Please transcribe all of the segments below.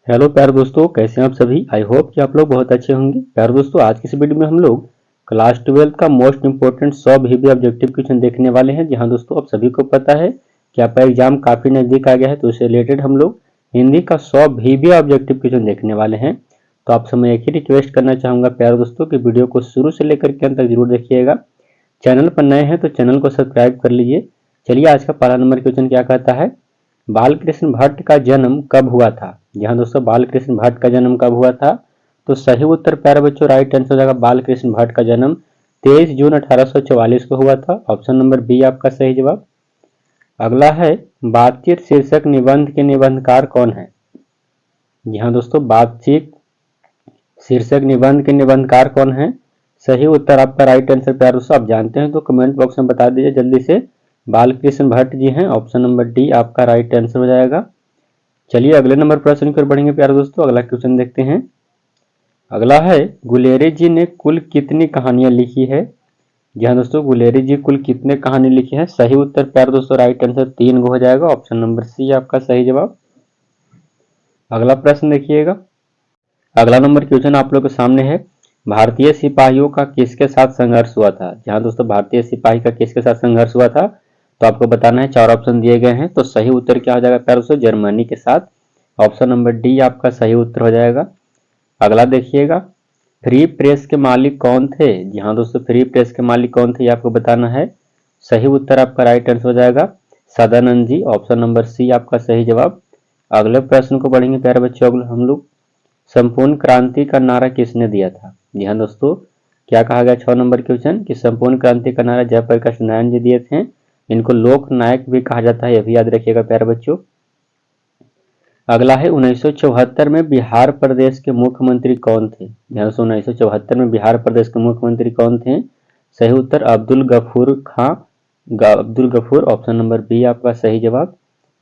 Hello प्यारे दोस्तों, कैसे हैं आप सभी। आई होप कि आप लोग बहुत अच्छे होंगे। प्यारे दोस्तों, आज की इस वीडियो में हम लोग क्लास 12 का मोस्ट इंपोर्टेंट 100 वीवी ऑब्जेक्टिव क्वेश्चन देखने वाले हैं। जहां दोस्तों आप सभी को पता है कि आपका एग्जाम काफी नजदीक आ गया है, तो उससे रिलेटेड हम लोग हिंदी का 100 वीवी ऑब्जेक्टिव क्वेश्चन देखने वाले हैं। तो आपसे मैं एक ही रिक्वेस्ट करना चाहूंगा प्यारे दोस्तों कि वीडियो को शुरू से लेकर के अंत तक जरूर देखिएगा। चैनल पर नए हैं तो चैनल को सब्सक्राइब कर लीजिए। चलिए, आज का पहला नंबर क्वेश्चन क्या कहता है, बालकृष्ण भट्ट का जन्म कब हुआ था। जहां दोस्तों बालकृष्ण भट्ट का जन्म कब हुआ था, तो सही उत्तर प्यारे बच्चों राइट आंसर हो जाएगा। बालकृष्ण भट्ट का जन्म 23 जून 1844 को हुआ था। ऑप्शन नंबर बी आपका सही जवाब। अगला है, बातचीत शीर्षक निबंध के निबंधकार कौन है। जी हाँ दोस्तों, बातचीत शीर्षक निबंध के निबंधकार कौन है। सही उत्तर आपका राइट आंसर प्यारे दोस्तों आप जानते हैं तो कमेंट बॉक्स में बता दीजिए जल्दी से। बालकृष्ण भट्ट जी हैं। ऑप्शन नंबर डी आपका राइट आंसर हो जाएगा। चलिए अगले नंबर प्रश्न की ओर बढ़ेंगे प्यारे दोस्तों। अगला क्वेश्चन देखते हैं। अगला है, गुलेरी जी ने कुल कितनी कहानियां लिखी है। जी हाँ दोस्तों, गुलेरी जी कुल कितने कहानी लिखी है। सही उत्तर प्यारे दोस्तों राइट आंसर 3 हो जाएगा। ऑप्शन नंबर सी आपका सही जवाब। अगला प्रश्न देखिएगा। अगला नंबर क्वेश्चन आप लोग के सामने है, भारतीय सिपाहियों का किसके साथ संघर्ष हुआ था। जहां दोस्तों भारतीय सिपाही का किसके साथ संघर्ष हुआ था, तो आपको बताना है। 4 ऑप्शन दिए गए हैं, तो सही उत्तर क्या हो जाएगा प्यारे दोस्तों, जर्मनी के साथ। ऑप्शन नंबर डी आपका सही उत्तर हो जाएगा। अगला देखिएगा, फ्री प्रेस के मालिक कौन थे। जी हाँ दोस्तों, फ्री प्रेस के मालिक कौन थे ये आपको बताना है। सही उत्तर आपका राइट आंसर हो जाएगा सदानंद जी। ऑप्शन नंबर सी आपका सही जवाब। अगले प्रश्न को बढ़ेंगे प्यारे बच्चों हम लोग, संपूर्ण क्रांति का नारा किसने दिया था। जी हाँ दोस्तों, क्या कहा गया 6 नंबर क्वेश्चन कि संपूर्ण क्रांति का नारा जयप्रकाश नारायण जी दिए थे। इनको लोक नायक भी कहा जाता है, यह भी याद रखिएगा प्यारे बच्चों। अगला है, 1974 में बिहार प्रदेश के मुख्यमंत्री कौन थे। ध्यान से 1974 में बिहार प्रदेश के मुख्यमंत्री कौन थे। सही उत्तर Abdul Gafoor Khan, Abdul Gafoor. Option number B आपका सही जवाब।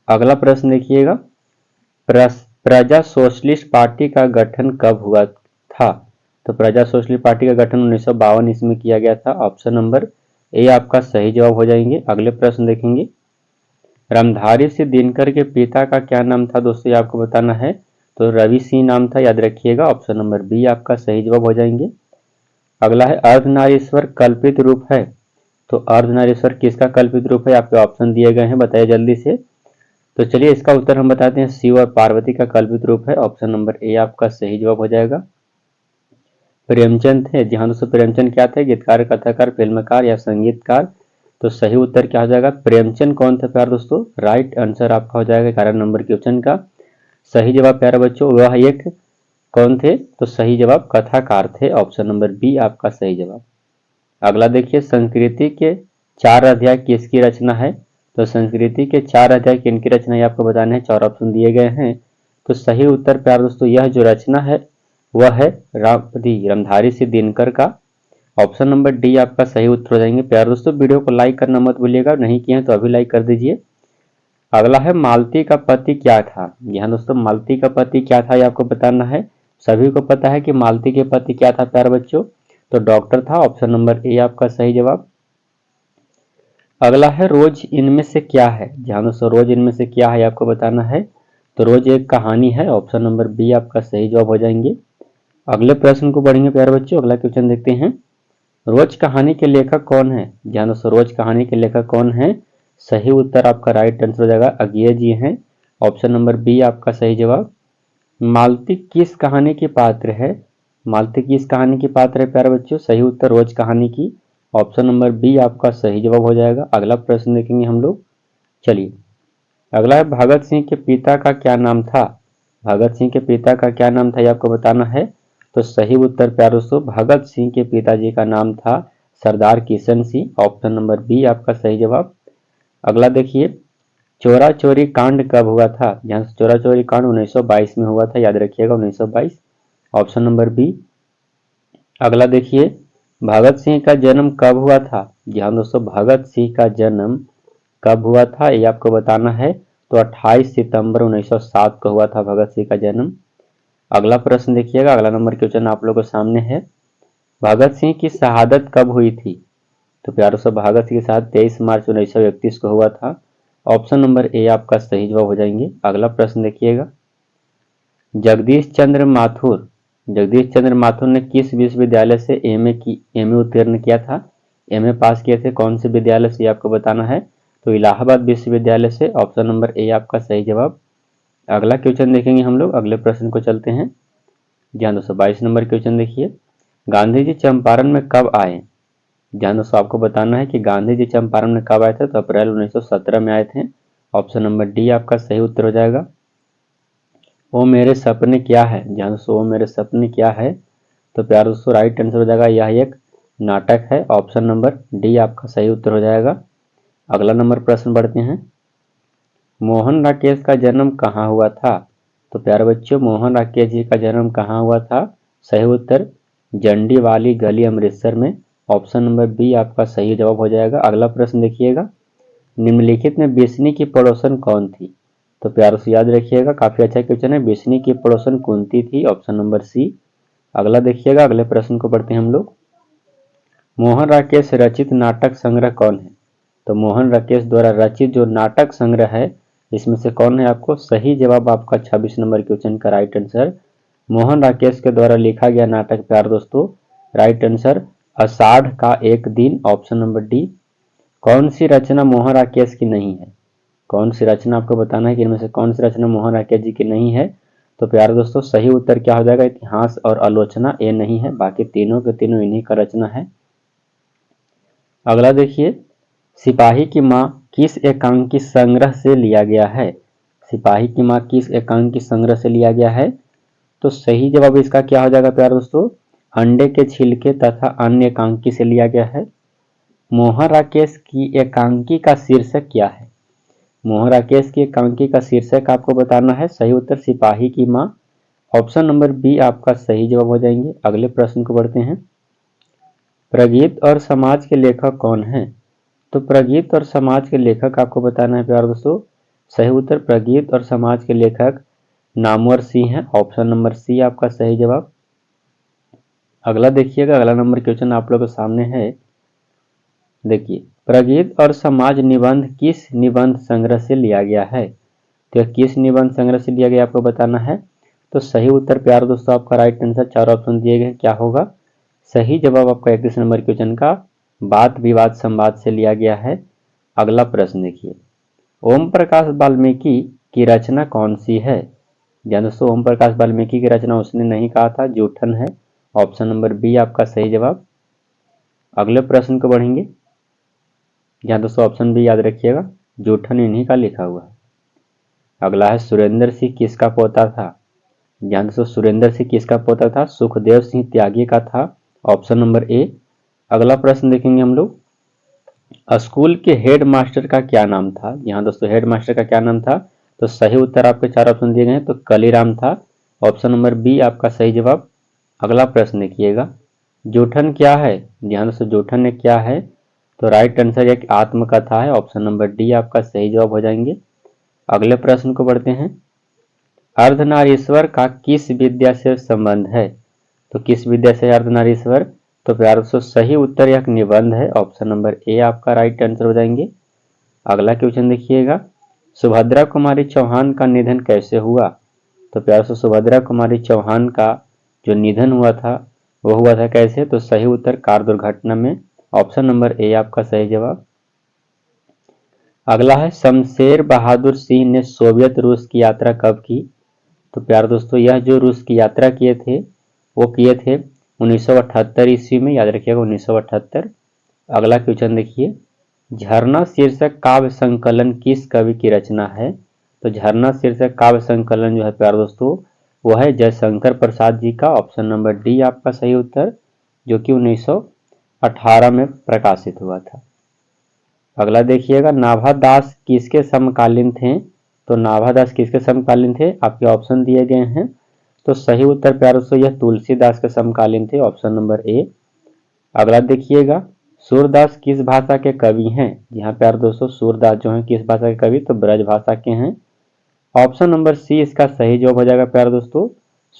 अगला प्रश्न देखिएगा, प्रजा सोशलिस्ट पार्टी का गठन कब हुआ था। तो प्रजा सोशलिस्ट पार्टी का गठन 1952 ईस्वी में किया गया था। ऑप्शन नंबर ए आपका सही जवाब हो जाएंगे। अगले प्रश्न देखेंगे, रामधारी सिंह दिनकर के पिता का क्या नाम था दोस्तों, ये आपको बताना है। तो रवि सिंह नाम था, याद रखिएगा। ऑप्शन नंबर बी आपका सही जवाब हो जाएंगे। अगला है, अर्धनारीश्वर कल्पित रूप है। तो अर्धनारीश्वर किसका कल्पित रूप है, आपके ऑप्शन दिए गए हैं, बताइए जल्दी से। तो चलिए इसका उत्तर हम बताते हैं, शिव और पार्वती का कल्पित रूप है। ऑप्शन नंबर ए आपका सही जवाब हो जाएगा। प्रेमचंद थे। जी हाँ दोस्तों, प्रेमचंद क्या थे, गीतकार, कथाकार, फिल्मकार या संगीतकार। तो सही उत्तर क्या हो जाएगा, प्रेमचंद कौन थे प्यारे दोस्तों, राइट आंसर आपका हो जाएगा 11 नंबर क्वेश्चन का। सही जवाब प्यारे बच्चों वह एक कौन थे, तो सही जवाब कथाकार थे। ऑप्शन नंबर बी आपका सही जवाब। अगला देखिए, संस्कृति के 4 अध्याय किसकी रचना है। तो संस्कृति के 4 अध्याय किनकी रचना है आपको बताना है। 4 ऑप्शन दिए गए हैं, तो सही उत्तर प्यारे दोस्तों यह जो रचना है वह है रामधारी सिंह दिनकर का। ऑप्शन नंबर डी आपका सही उत्तर हो जाएंगे। प्यारे दोस्तों वीडियो को लाइक करना मत भूलिएगा, नहीं किए हैं तो अभी लाइक कर दीजिए। अगला है, मालती का पति क्या था। जी हाँ दोस्तों, मालती का पति क्या था ये आपको बताना है। सभी को पता है कि मालती के पति क्या था प्यारे बच्चों, तो डॉक्टर था। ऑप्शन नंबर ए आपका सही जवाब। अगला है, रोज इनमें से क्या है। ध्यान दोस्तों, रोज इनमें से क्या है आपको बताना है। तो रोज एक कहानी है। ऑप्शन नंबर बी आपका सही जवाब हो जाएंगे। अगले प्रश्न को बढ़ेंगे प्यारे बच्चों। अगला क्वेश्चन देखते हैं, रोज कहानी के लेखक कौन है। ध्यान दोस्तों, रोज कहानी के लेखक कौन है। सही उत्तर आपका राइट आंसर हो जाएगा अज्ञे जी हैं। ऑप्शन नंबर बी आपका सही जवाब। मालती किस कहानी की पात्र है। मालती किस कहानी की पात्र है प्यारे बच्चों, सही उत्तर रोज कहानी की। ऑप्शन नंबर बी आपका सही जवाब हो जाएगा। अगला प्रश्न देखेंगे हम लोग। चलिए अगला है, भगत सिंह के पिता का क्या नाम था। भगत सिंह के पिता का क्या नाम था ये आपको बताना है। तो सही उत्तर प्यारे दोस्तों, भगत सिंह के पिताजी का नाम था Sardar Kishan Singh. Option number B आपका सही जवाब। अगला देखिए, चोरा चोरी कांड कब हुआ था। यहाँ से चोरा चोरी कांड 1922 में हुआ था, याद रखिएगा 1922। Option number B. अगला देखिए, भगत सिंह का जन्म कब हुआ था। जी हाँ दोस्तों, भगत सिंह का जन्म कब हुआ था ये आपको बताना है। तो 28 सितंबर 1907 को हुआ था भगत सिंह का जन्म। अगला प्रश्न देखिएगा। अगला नंबर क्वेश्चन आप लोगों के सामने है, भगत सिंह की शहादत कब हुई थी। तो प्यारों से भगत सिंह के साथ 23 मार्च 1931 को हुआ था। ऑप्शन नंबर ए आपका सही जवाब हो जाएंगे। अगला प्रश्न देखिएगा, जगदीश चंद्र माथुर ने किस विश्वविद्यालय से एमए उत्तीर्ण किया था? एमए पास किए थे कौन से विद्यालय से आपको बताना है? तो इलाहाबाद विश्वविद्यालय से, ऑप्शन नंबर ए आपका सही जवाब। अगला क्वेश्चन देखेंगे हम लोग, अगले प्रश्न को चलते हैं। ध्यान दोस्तों 22 नंबर क्वेश्चन देखिए, गांधी जी चंपारण में कब आए? ध्यान दोस्तों आपको बताना है कि गांधी जी चंपारण में कब आए थे? तो अप्रैल 1917 में आए थे। ऑप्शन नंबर डी आपका सही उत्तर हो जाएगा। ओ मेरे सपने क्या है? ध्यान दोस्तों ओ मेरे सपने क्या है? तो प्यार दोस्तों राइट आंसर हो जाएगा, यह एक नाटक है। ऑप्शन नंबर डी आपका सही उत्तर हो जाएगा। अगला नंबर प्रश्न बढ़ते हैं, मोहन राकेश का जन्म कहाँ हुआ था? तो प्यारे बच्चों मोहन राकेश जी का जन्म कहाँ हुआ था? सही उत्तर जंडी वाली गली अमृतसर में। ऑप्शन नंबर बी आपका सही जवाब हो जाएगा। अगला प्रश्न देखिएगा, निम्नलिखित में बिस्नी की पड़ोसन कौन थी? तो प्यारों से याद रखिएगा, काफी अच्छा क्वेश्चन है। बिस्नी की पड़ोसन कुंती थी। Option number C. अगला देखिएगा, अगले प्रश्न को पढ़ते हैं हम लोग, मोहन राकेश रचित नाटक संग्रह कौन है? तो मोहन राकेश द्वारा रचित जो नाटक संग्रह है इसमें से कौन है? आपको सही जवाब आपका 26 नंबर क्वेश्चन का राइट आंसर मोहन राकेश के द्वारा लिखा गया नाटक प्यार दोस्तों राइट आंसर आषाढ़ का एक दिन। Option number D. कौन सी रचना मोहन राकेश की नहीं है? कौन सी रचना आपको बताना है कि इनमें से कौन सी रचना मोहन राकेश जी की नहीं है? तो प्यारे दोस्तों सही उत्तर क्या हो जाएगा? इतिहास और आलोचना, ये नहीं है, बाकी तीनों के तीनों इन्हीं का रचना है। अगला देखिए, सिपाही की मां किस एकांकी संग्रह से लिया गया है? सिपाही की मां किस एकांकी संग्रह से लिया गया है? तो सही जवाब इसका क्या हो जाएगा प्यारे दोस्तों? अंडे के छिलके तथा अन्य एकांकी से लिया गया है। मोहन राकेश की एकांकी का शीर्षक क्या है? मोहन राकेश की एकांकी का शीर्षक आपको बताना है। सही उत्तर सिपाही की मां। ऑप्शन नंबर बी आपका सही जवाब हो जाएंगे। अगले प्रश्न को बढ़ते हैं, प्रगीत और समाज के लेखक कौन हैं? तो प्रगीत और समाज के लेखक आपको बताना है प्यारे दोस्तों। सही उत्तर प्रगीत और समाज के लेखक नामवर सिंह हैं। ऑप्शन नंबर सी आपका सही जवाब। अगला देखिएगा, अगला नंबर क्वेश्चन आप लोगों के सामने है। देखिए, प्रगीत और समाज निबंध किस निबंध संग्रह से लिया गया है? तो यह किस निबंध संग्रह से लिया गया आपको बताना है। तो सही उत्तर प्यारे दोस्तों आपका राइट आंसर, चार ऑप्शन दिए गए, क्या होगा? सही जवाब आपका 31 नंबर क्वेश्चन का वाद विवाद संवाद से लिया गया है। अगला प्रश्न देखिए, ओम प्रकाश वाल्मीकि की रचना कौन सी है? ध्यान दोस्तों ओम प्रकाश वाल्मीकि की रचना उसने नहीं कहा था, जूठन है। ऑप्शन नंबर बी आपका सही जवाब। अगले प्रश्न को बढ़ेंगे, ध्यान दोस्तों ऑप्शन बी याद रखिएगा, जूठन इन्हीं का लिखा हुआ है। अगला है सुरेंद्र सिंह किसका पोता था? ध्यान दोस्तों सुरेंद्र सिंह किसका पोता था? सुखदेव सिंह त्यागी का था। Option number A. अगला प्रश्न देखेंगे हम लोग, स्कूल के हेड मास्टर का क्या नाम था? यहाँ दोस्तों हेड मास्टर का क्या नाम था? तो सही उत्तर आपके चार ऑप्शन दिए गए हैं, तो कलीराम था। ऑप्शन नंबर बी आपका सही जवाब। अगला प्रश्न देखिएगा, जूठन क्या है? ध्यान दोस्तों जूठन ने क्या है? तो राइट आंसर एक आत्मकथा है। ऑप्शन नंबर डी आपका सही जवाब हो जाएंगे। अगले प्रश्न को बढ़ते हैं, अर्धनारीश्वर का किस विद्या से संबंध है? तो किस विद्या से अर्धनारीश्वर? तो प्यार दोस्तों सही उत्तर एक निबंध है। ऑप्शन नंबर ए आपका राइट आंसर हो जाएंगे। अगला क्वेश्चन देखिएगा, सुभद्रा कुमारी चौहान का निधन कैसे हुआ? तो प्यार दोस्तों सुभद्रा कुमारी चौहान का जो निधन हुआ था वो हुआ था कैसे? तो सही उत्तर कार दुर्घटना में। ऑप्शन नंबर ए आपका सही जवाब। अगला है, शमशेर बहादुर सिंह ने सोवियत रूस की यात्रा कब की? तो प्यार दोस्तों यह जो रूस की यात्रा किए थे वो किए थे 1978 ईस्वी में, याद रखिएगा 1978। अगला क्वेश्चन देखिए, झरना शीर्षक काव्य संकलन किस कवि की रचना है? तो झरना शीर्षक काव्य संकलन जो है प्यार दोस्तों वो है जयशंकर प्रसाद जी का। ऑप्शन नंबर डी आपका सही उत्तर, जो कि 1918 में प्रकाशित हुआ था। अगला देखिएगा, नाभादास किसके समकालीन थे? तो नाभादास किसके समकालीन थे? आपके ऑप्शन दिए गए हैं। तो सही उत्तर प्यारे दोस्तों यह तुलसीदास के समकालीन थे। Option number A. अगला देखिएगा, सूरदास किस भाषा के कवि हैं? यहाँ प्यारे दोस्तों सूरदास जो हैं किस भाषा के कवि? तो ब्रज भाषा के हैं। ऑप्शन नंबर सी इसका सही जवाब हो जाएगा प्यारे दोस्तों,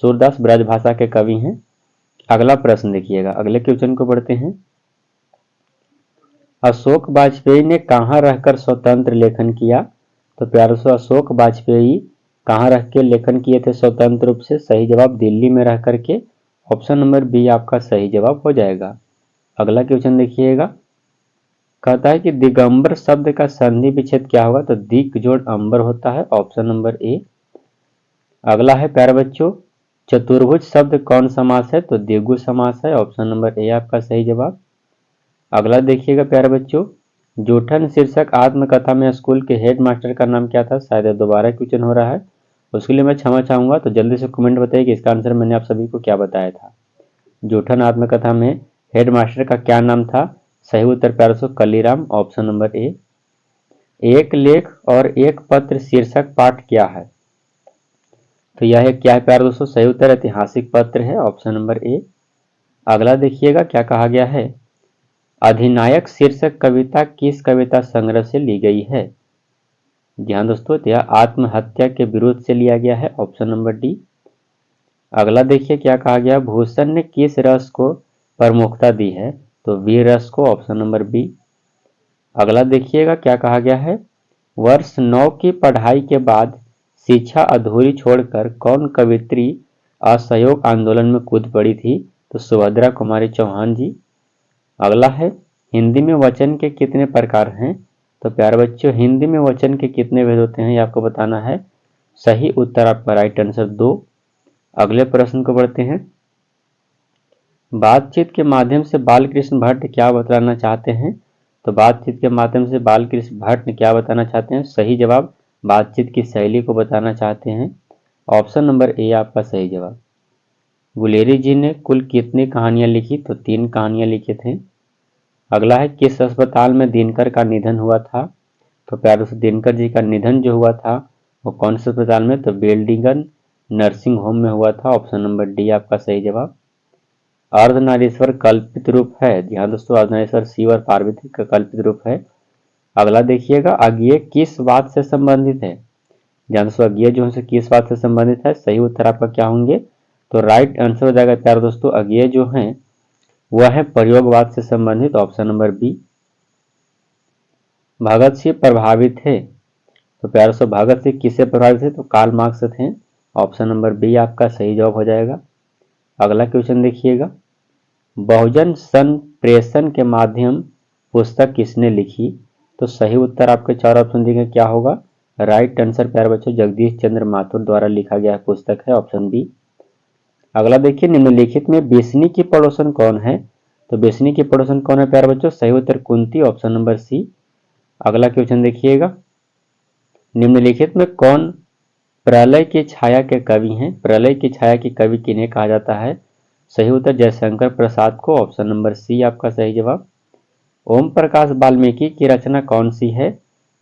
सूरदास ब्रज भाषा के कवि हैं। अगला प्रश्न देखिएगा, अगले क्वेश्चन को बढ़ते हैं, अशोक वाजपेयी ने कहाँ रहकर स्वतंत्र लेखन किया? तो प्यारे दोस्तों अशोक वाजपेयी कहाँ रख के लेखन किए थे स्वतंत्र रूप से? सही जवाब दिल्ली में रह करके। ऑप्शन नंबर बी आपका सही जवाब हो जाएगा। अगला क्वेश्चन देखिएगा, कहता है कि दिगंबर शब्द का संधि विच्छेद क्या होगा? तो दिक जोड़ अंबर होता है, ऑप्शन नंबर ए। अगला है प्यारे बच्चों, चतुर्भुज शब्द कौन समास है? तो द्विगु समास है, ऑप्शन नंबर ए आपका सही जवाब। अगला देखिएगा प्यारे बच्चों, जूठन शीर्षक आत्मकथा में स्कूल के हेड मास्टर का नाम क्या था? शायद दोबारा क्वेश्चन हो रहा है, उसके लिए मैं क्षमा चाहूंगा। तो जल्दी से कमेंट बताइए कि इसका आंसर मैंने आप सभी को क्या बताया था। जूठन आत्मकथा में हेड मास्टर का क्या नाम था? सही उत्तर प्यारे दोस्तों कलीराम, ऑप्शन नंबर ए। एक लेख और एक पत्र शीर्षक पाठ क्या है? तो यह क्या है प्यारे दोस्तों? सही उत्तर ऐतिहासिक पत्र है, ऑप्शन नंबर ए। अगला देखिएगा क्या कहा गया है, अधिनायक शीर्षक कविता किस कविता संग्रह से ली गई है? ध्यान दोस्तों, यह आत्महत्या के विरोध से लिया गया है, ऑप्शन नंबर डी। अगला देखिए क्या कहा गया, भूषण ने किस रस को प्रमुखता दी है? तो वीर रस को, ऑप्शन नंबर बी। अगला देखिएगा क्या कहा गया है, वर्ष 9 की पढ़ाई के बाद शिक्षा अधूरी छोड़कर कौन कवित्री असहयोग आंदोलन में कूद पड़ी थी? तो सुभद्रा कुमारी चौहान जी। अगला है, हिंदी में वचन के कितने प्रकार हैं? तो प्यारे बच्चों, हिंदी में वचन के कितने भेद होते हैं ये आपको बताना है। सही उत्तर आपका राइट आंसर 2। अगले प्रश्न को बढ़ते हैं, बातचीत के माध्यम से बालकृष्ण भट्ट क्या बतलाना चाहते हैं? तो बातचीत के माध्यम से बालकृष्ण भट्ट क्या बताना चाहते हैं? सही जवाब बातचीत की शैली को बताना चाहते हैं, ऑप्शन नंबर ए आपका सही जवाब। गुलेरी जी ने कुल कितनी कहानियां लिखी? तो 3 कहानियां लिखे थे। अगला है, किस अस्पताल में दिनकर का निधन हुआ था? तो प्यारे दोस्तों, दिनकर जी का निधन जो हुआ था वो कौन से अस्पताल में? तो बेल्डिंगन नर्सिंग होम में हुआ था, ऑप्शन नंबर डी आपका सही जवाब। अर्धनारीश्वर कल्पित रूप है? ध्यान दोस्तों, अर्धनारीश्वर शिव और पार्वती का कल्पित रूप है। अगला देखिएगा, अज्ञेय किस बात से संबंधित है? ध्यान दोस्तों, अज्ञेय जो है किस बात से संबंधित है? सही उत्तर आपका क्या होंगे? तो राइट आंसर हो जाएगा प्यारे दोस्तों, अज्ञेय जो है वह है प्रयोगवाद से संबंधित, option number B. Bhagat Singh प्रभावित थे? तो प्यारे दोस्तों, भगत सिंह किससे प्रभावित थे? तो कार्ल मार्क्स से थे, ऑप्शन नंबर बी आपका सही जवाब हो जाएगा। अगला क्वेश्चन देखिएगा, बहुजन संप्रेषण के माध्यम पुस्तक किसने लिखी? तो सही उत्तर आपके 4 ऑप्शन दिए गए, क्या होगा? राइट आंसर प्यारे बच्चों जगदीश चंद्र माथुर द्वारा लिखा गया पुस्तक है, ऑप्शन बी। अगला देखिए, निम्नलिखित में बेसनी की पड़ोसन कौन है? तो बेसनी की पड़ोसन कौन है प्यारे बच्चों? सही उत्तर कुंती, ऑप्शन नंबर सी। अगला क्वेश्चन देखिएगा, निम्नलिखित में कौन प्रलय की छाया के कवि हैं? प्रलय की छाया के कवि किन्हें कहा जाता है? सही उत्तर जयशंकर प्रसाद को, ऑप्शन नंबर सी आपका सही जवाब। ओम प्रकाश वाल्मीकि की रचना कौन सी है?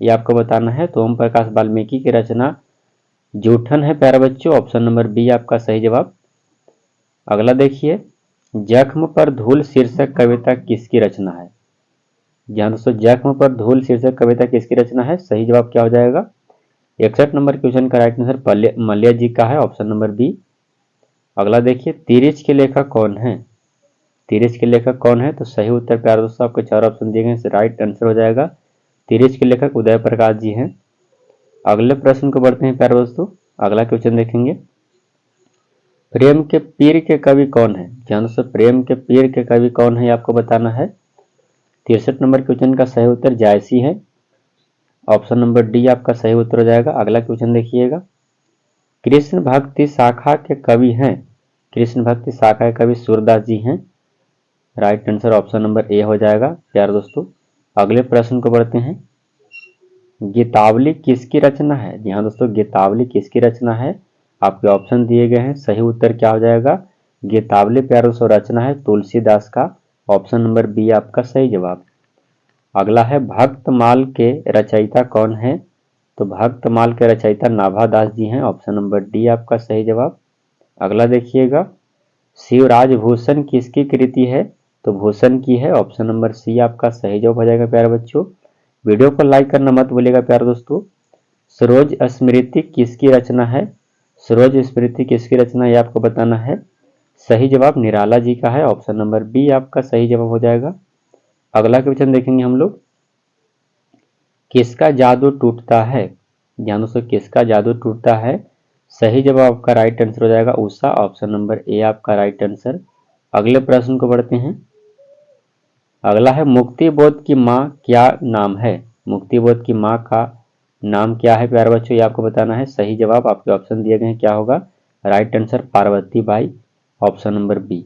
ये आपको बताना है। तो ओम प्रकाश वाल्मीकि की रचना जूठन है प्यारे बच्चों, ऑप्शन नंबर बी आपका सही जवाब। अगला देखिए, जख्म पर धूल शीर्षक कविता किसकी रचना है? ध्यान दोस्तों, जख्म पर धूल शीर्षक कविता किसकी रचना है? सही जवाब क्या हो जाएगा? 61 नंबर क्वेश्चन का राइट आंसर मल्य जी का है, ऑप्शन नंबर बी। अगला देखिए, तिरिच के लेखक कौन है? तिरिच के लेखक कौन है? तो सही उत्तर प्यारे दोस्तों आपको 4 ऑप्शन दिए गए, राइट आंसर हो जाएगा तिरिच के लेखक उदय प्रकाश जी हैं। अगले प्रश्न को बढ़ते हैं प्यारे दोस्तों, अगला क्वेश्चन देखेंगे, प्रेम के पीर के कवि कौन है? ध्यान दोस्तों, प्रेम के पीर के कवि कौन है आपको बताना है। 63 नंबर क्वेश्चन का सही उत्तर जायसी है, ऑप्शन नंबर डी आपका सही उत्तर हो जाएगा। अगला क्वेश्चन देखिएगा, कृष्ण भक्ति शाखा के कवि हैं? कृष्ण भक्ति शाखा के कवि सूरदास जी हैं, right answer option number A हो जाएगा प्यारे दोस्तों। अगले प्रश्न को बढ़ते हैं, गीतावली किसकी रचना है? ध्यान दोस्तों, गीतावली किसकी रचना है? आपके ऑप्शन दिए गए हैं, सही उत्तर क्या हो जाएगा? गीतावली प्यारे दोस्तों रचना है तुलसीदास का, ऑप्शन नंबर बी आपका सही जवाब। अगला है, भक्तमाल के रचयिता कौन है? तो भक्तमाल के रचयिता नाभादास जी हैं, ऑप्शन नंबर डी आपका सही जवाब। अगला देखिएगा, शिवराज भूषण किसकी कृति है? तो भूषण की है, ऑप्शन नंबर सी आपका सही जवाब हो जाएगा प्यारे बच्चों। वीडियो को लाइक करना मत भूलिएगा प्यारे दोस्तों। सरोज स्मृति किसकी रचना है? सरोज स्मृति किसकी रचना है आपको बताना है। सही जवाब निराला जी का है, ऑप्शन नंबर बी आपका सही जवाब हो जाएगा। अगला क्वेश्चन देखेंगे हम लोग, किसका जादू टूटता है? ध्यान दोस्तों, किसका जादू टूटता है? सही जवाब आपका राइट आंसर हो जाएगा उषा, ऑप्शन नंबर ए आपका राइट आंसर। अगले प्रश्न को बढ़ते हैं। अगला है मुक्ति बोध की माँ क्या नाम है। मुक्ति बोध की माँ का नाम क्या है प्यारे बच्चों, ये आपको बताना है। सही जवाब आपके ऑप्शन दिए गए हैं, क्या होगा right answer Parvati Bai, option number B.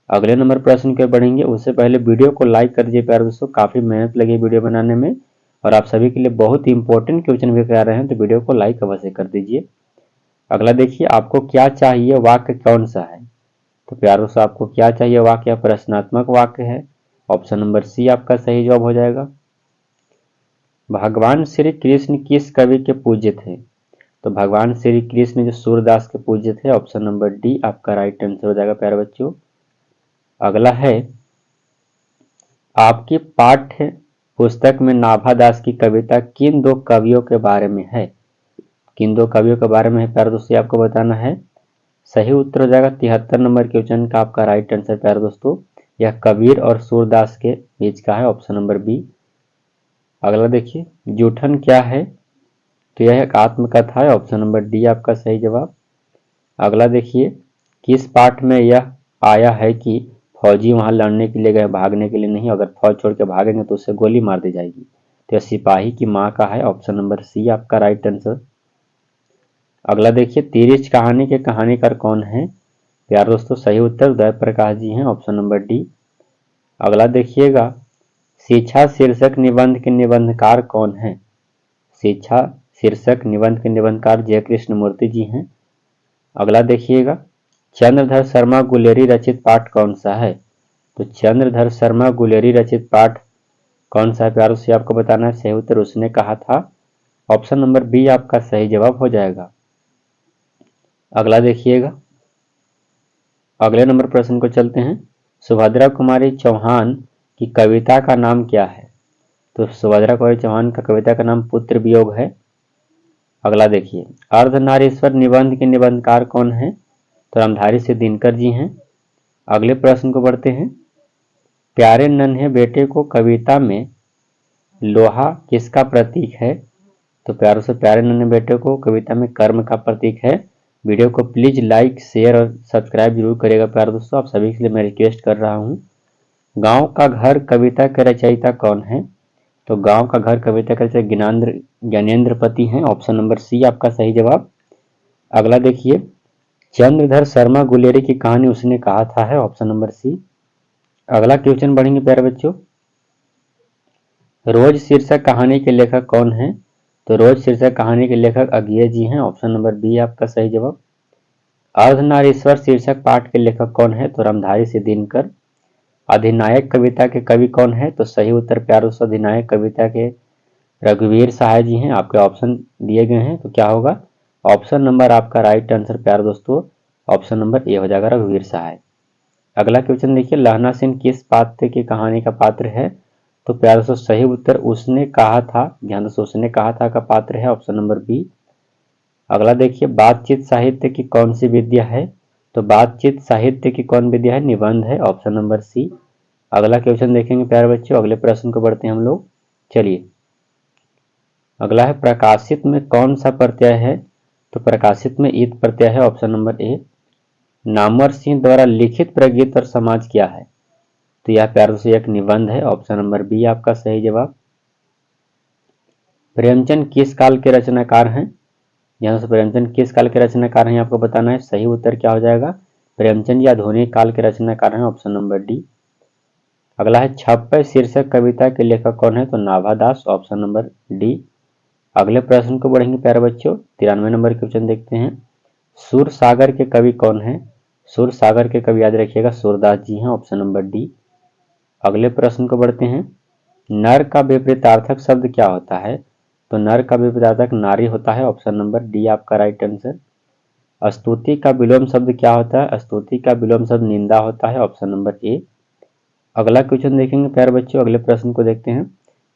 अगले नंबर प्रश्न के बढ़ेंगे उससे पहले वीडियो को लाइक कर दीजिए प्यारे दोस्तों, काफी मेहनत लगी वीडियो बनाने में और आप सभी के लिए बहुत ही इंपॉर्टेंट क्वेश्चन भी करा रहे हैं, तो वीडियो को लाइक अवश्य कर दीजिए। अगला देखिए, आपको क्या चाहिए वाक्य कौन सा है। तो प्यारे दोस्तों आपको क्या चाहिए वाक्य प्रश्नात्मक वाक्य है, ऑप्शन नंबर सी आपका सही जवाब हो जाएगा। भगवान श्री कृष्ण किस कवि के पूज्य थे। तो भगवान श्री कृष्ण जो सूरदास के पूज्य थे, ऑप्शन नंबर डी आपका राइट आंसर हो जाएगा प्यारे बच्चों। अगला है, आपकी पाठ्य पुस्तक में नाभादास की कविता किन दो कवियों के बारे में है। किन दो कवियों के बारे में है प्यारे दोस्तों, आपको बताना है। सही उत्तर हो जाएगा 73 नंबर क्वेश्चन का आपका राइट आंसर प्यारे दोस्तों, यह कबीर और सूरदास के बीच का है, ऑप्शन नंबर बी। अगला देखिए, जूठन क्या है। तो यह एक आत्मकथा है, ऑप्शन नंबर डी आपका सही जवाब। अगला देखिए, किस पाठ में यह आया है कि फौजी वहां लड़ने के लिए गए, भागने के लिए नहीं, अगर फौज छोड़ के भागेंगे तो उससे गोली मार दी जाएगी। तो यह सिपाही की माँ का है, ऑप्शन नंबर सी आपका राइट आंसर। अगला देखिए, तिरिच कहानी के कहानीकार कौन है। प्यारे दोस्तों सही उत्तर उदय प्रकाश जी हैं, ऑप्शन नंबर डी। अगला देखिएगा, शिक्षा शीर्षक निबंध के निबंधकार कौन है। शिक्षा शीर्षक निबंध के निबंधकार जय कृष्ण मूर्ति जी हैं। अगला देखिएगा, चंद्रधर शर्मा गुलेरी रचित पाठ कौन सा है। तो चंद्रधर शर्मा गुलेरी रचित पाठ कौन सा है प्यारों से आपको बताना है। सही उत्तर उसने कहा था, ऑप्शन नंबर बी आपका सही जवाब हो जाएगा। अगला देखिएगा, अगले नंबर प्रश्न को चलते हैं। सुभद्रा कुमारी चौहान की कविता का नाम क्या है। तो सुभद्रा कुमारी चौहान का कविता का नाम पुत्र वियोग है। अगला देखिए, अर्धनारीश्वर निबंध के निबंधकार कौन है। तो रामधारी से दिनकर जी हैं। अगले प्रश्न को बढ़ते हैं। प्यारे नन्हे बेटे को कविता में लोहा किसका प्रतीक है। तो प्यारों से प्यारे नन्हे बेटे को कविता में कर्म का प्रतीक है। वीडियो को प्लीज लाइक शेयर और सब्सक्राइब जरूर करिएगा प्यारे दोस्तों, आप सभी के लिए मैं रिक्वेस्ट कर रहा हूँ। गांव का घर कविता के रचयिता कौन है। तो गांव का घर कविता के रचयिता ज्ञानेंद्रपति हैं, ऑप्शन नंबर सी आपका सही जवाब। अगला देखिए, चंद्रधर शर्मा गुलेरी की कहानी उसने कहा था है, ऑप्शन नंबर सी। अगला क्वेश्चन बढ़ेंगे प्यारे बच्चों, रोज शीर्षक कहानी के लेखक कौन है। तो रोज शीर्षक कहानी के लेखक अज्ञेय जी हैं, ऑप्शन नंबर बी आपका सही जवाब। अर्धनारीश्वर शीर्षक पाठ के लेखक कौन है। तो रामधारी से दिनकर। अधिनायक कविता के कवि कौन है। तो सही उत्तर प्यारों से अधिनायक कविता के रघुवीर सहाय जी हैं, आपके ऑप्शन दिए गए हैं, तो क्या होगा ऑप्शन नंबर आपका राइट आंसर प्यारे दोस्तों, ऑप्शन नंबर ए हो जाएगा रघुवीर सहाय। अगला क्वेश्चन देखिए, लहना सिंह किस पात्र की कहानी का पात्र है। तो प्यारे दोस्तों सही उत्तर उसने कहा था, ध्यान दोस्तों उसने कहा था का पात्र है, ऑप्शन नंबर बी। अगला देखिए, बातचीत साहित्य की कौन सी विद्या है। तो बातचीत साहित्य की कौन विद्या है, निबंध है, ऑप्शन नंबर सी। अगला क्वेश्चन देखेंगे प्यारे बच्चों, अगले प्रश्न को बढ़ते हैं हम लोग। चलिए, अगला है, प्रकाशित में कौन सा प्रत्यय है। तो प्रकाशित में ईद प्रत्यय है, option number A. Namvar Singh द्वारा लिखित प्रगीत और समाज क्या है। तो यह प्यारे से एक निबंध है, ऑप्शन नंबर बी आपका सही जवाब। प्रेमचंद किस काल के रचनाकार हैं। यहाँ से प्रेमचंद किस काल के रचनाकार हैं आपको बताना है। सही उत्तर क्या हो जाएगा, प्रेमचंद या आधुनिक काल के रचनाकार हैं, ऑप्शन नंबर डी। अगला है, छप्पय शीर्षक कविता के लेखक कौन है। तो नाभादास, ऑप्शन नंबर डी। अगले प्रश्न को बढ़ेंगे प्यारे बच्चों, 93 नंबर क्वेश्चन देखते हैं। सुर सागर के कवि कौन है। सुर सागर के कवि याद रखिएगा सूरदास जी हैं, ऑप्शन नंबर डी। अगले प्रश्न को बढ़ते हैं, नर का विपरीतार्थक शब्द क्या होता है। तो नर का विपरीतार्थक नारी होता है, ऑप्शन नंबर डी आपका राइट आंसर। स्तुति का विलोम शब्द क्या होता है। स्तुति का विलोम शब्द निंदा होता है, ऑप्शन नंबर ए। अगला क्वेश्चन देखेंगे प्यारे बच्चों, अगले प्रश्न को देखते हैं।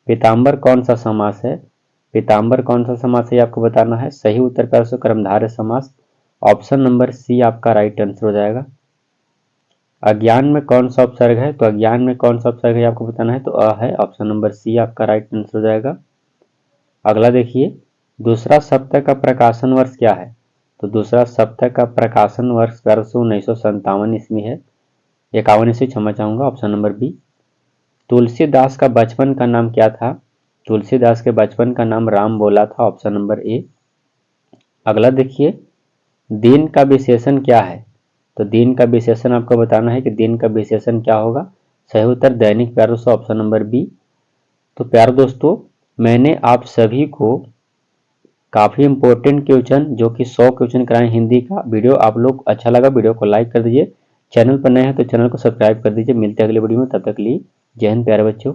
पीताम्बर कौन सा समास है। पीताम्बर कौन सा समास है आपको बताना है। सही उत्तर प्यारे बच्चों कर्मधारय समास, ऑप्शन नंबर सी आपका राइट आंसर हो जाएगा। अज्ञान में कौन सा उपसर्ग है। तो अज्ञान में कौन सा उपसर्ग है आपको बताना है। तो अ है, ऑप्शन नंबर सी आपका राइट आंसर हो जाएगा। अगला देखिए, दूसरा सप्ताह का प्रकाशन वर्ष क्या है। तो दूसरा सप्तक का प्रकाशन वर्ष 1957 ईस्वी है, 51 ईस्वी, क्षमा चाहूँगा, ऑप्शन नंबर बी। तुलसीदास का बचपन का नाम क्या था? तुलसीदास के बचपन का नाम राम बोला था, ऑप्शन नंबर ए। अगला देखिए, दिन का विशेषण क्या है? तो दिन का विशेषण आपको बताना है कि दिन का विशेषण क्या होगा। सही उत्तर दैनिक, प्यारे दोस्तों, ऑप्शन नंबर बी। तो प्यारे दोस्तों, मैंने आप सभी को काफ़ी इंपॉर्टेंट क्वेश्चन जो कि 100 क्वेश्चन कराए हिंदी का। वीडियो आप लोग अच्छा लगा, वीडियो को लाइक कर दीजिए। चैनल पर नए हैं तो चैनल को सब्सक्राइब कर दीजिए। मिलते हैं अगले वीडियो में, तब तक के लिए जय हिंद प्यारे बच्चों।